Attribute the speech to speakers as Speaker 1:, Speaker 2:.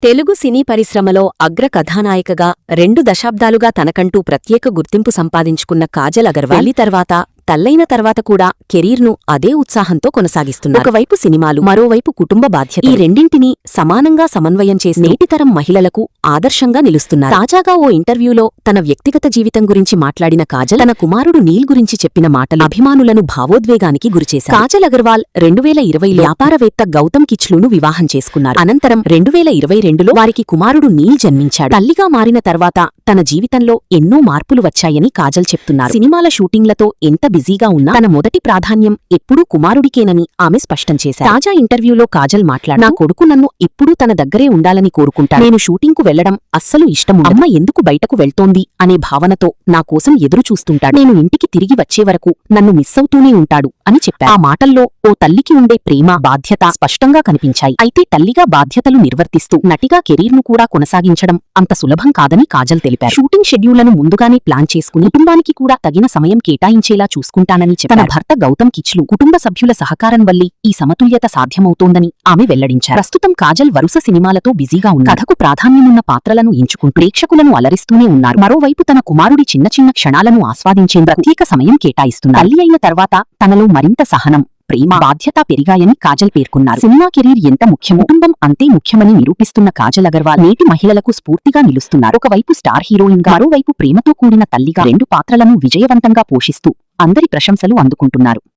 Speaker 1: తెలుగు సినీ పరిశ్రమలో అగ్ర కథానాయికగా 2 దశాబ్దాలుగా తనకంటూ ప్రత్యేక గుర్తింపు సంపాదించుకున్న కాజల్ అగర్వాల్ పెళ్లి తర్వాత తల్లైన తర్వాత కూడా కెరీర్ను అదే ఉత్సాహంతో కొనసాగిస్తున్నారు. ఒకవైపు సినిమాలు, మరోవైపు కుటుంబ బాధ్యత, ఈ రెండింటినీ సమానంగా సమన్వయం చేసి నేటితరం మహిళలకు ఆదర్శంగా నిలుస్తున్నారు. తాజాగా ఓ ఇంటర్వ్యూలో తన వ్యక్తిగత జీవితం గురించి మాట్లాడిన కాజల్ తన కుమారుడు నీల్ గురించి చెప్పిన మాటలు అభిమానులను భావోద్వేగానికి గురిచేశారు. కాజల్ అగర్వాల్ 2020లో వ్యాపారవేత్త గౌతమ్ కిచ్లూను వివాహం చేసుకున్నారు. అనంతరం 2022లో వారికి కుమారుడు నీల్ జన్మించాడు. తల్లిగా మారిన తర్వాత తన జీవితంలో ఎన్నో మార్పులు వచ్చాయని కాజల్ చెప్తున్నారు. సినిమాల షూటింగ్లతో ఎంత బిజీగా ఉన్నా తన మొదటి ప్రాధాన్యం ఎప్పుడూ కుమారుడికేనని ఆమె స్పష్టం చేశారు. తాజా ఇంటర్వ్యూలో కాజల్ మాట్లాడుతూ, నా కొడుకు నన్ను ఎప్పుడూ తన దగ్గరే ఉండాలని కోరుకుంటాడు. నేను షూటింగ్కు వెళ్లడం అస్సలు ఇష్టముండదు. అమ్మ ఎందుకు బయటకు వెళ్తోంది అనే భావనతో నా కోసం ఎదురు చూస్తుంటాడు. నేను ఇంటికి తిరిగి వచ్చే వరకు నన్ను మిస్సవుతూనే ఉంటాడు అని చెప్పారు. ఆ మాటల్లో ఓ తల్లికి ఉండే ప్రేమ, బాధ్యత స్పష్టంగా కనిపించాయి. అయితే తల్లిగా బాధ్యతలు నిర్వర్తిస్తూ నటిగా కెరీర్ను కూడా కొనసాగించడం అంత సులభం కాదని కాజల్ తెలిపారు. షూటింగ్ షెడ్యూళ్లను ముందుగానే ప్లాన్ చేసుకుని కుటుంబానికి కూడా తగిన సమయం కేటాయించేలా చూసుకుంటానని చెప్పారు. తన భర్త గౌతమ్ కిచ్లూ కుటుంబ సభ్యుల సహకారం వల్లే ఈ సమతుల్యత సాధ్యమవుతోందని ఆమె వెల్లడించారు. ప్రస్తుతం కాజల్ వరుస సినిమాలతో బిజీగా ఉన్న కథకు ప్రాధాన్యమున్న పాత్రలను ఎంచుకుంటూ ప్రేక్షకులను అలరిస్తూనే ఉన్నారు. మరోవైపు తన కుమారుడి చిన్న చిన్న క్షణాలను ఆస్వాదించే ప్రత్యేక సమయం కేటాయిస్తున్నారు. తల్లి అయిన తర్వాత తనలో మరింత సహనం, ప్రేమ, బాధ్యత పెరిగాయని కాజల్ పేర్కొన్నారు. సినిమా కెరీర్ ఎంత ముఖ్యమో కుటుంబం అంతే ముఖ్యమని నిరూపిస్తున్న కాజల్ అగర్వాల్ నేటి మహిళలకు స్ఫూర్తిగా నిలుస్తున్నారు. ఒకవైపు స్టార్ హీరోయిన్ గా, మరోవైపు ప్రేమతో కూడిన తల్లిగా 2 పాత్రలను విజయవంతంగా పోషిస్తూ అందరి ప్రశంసలు అందుకుంటున్నారు.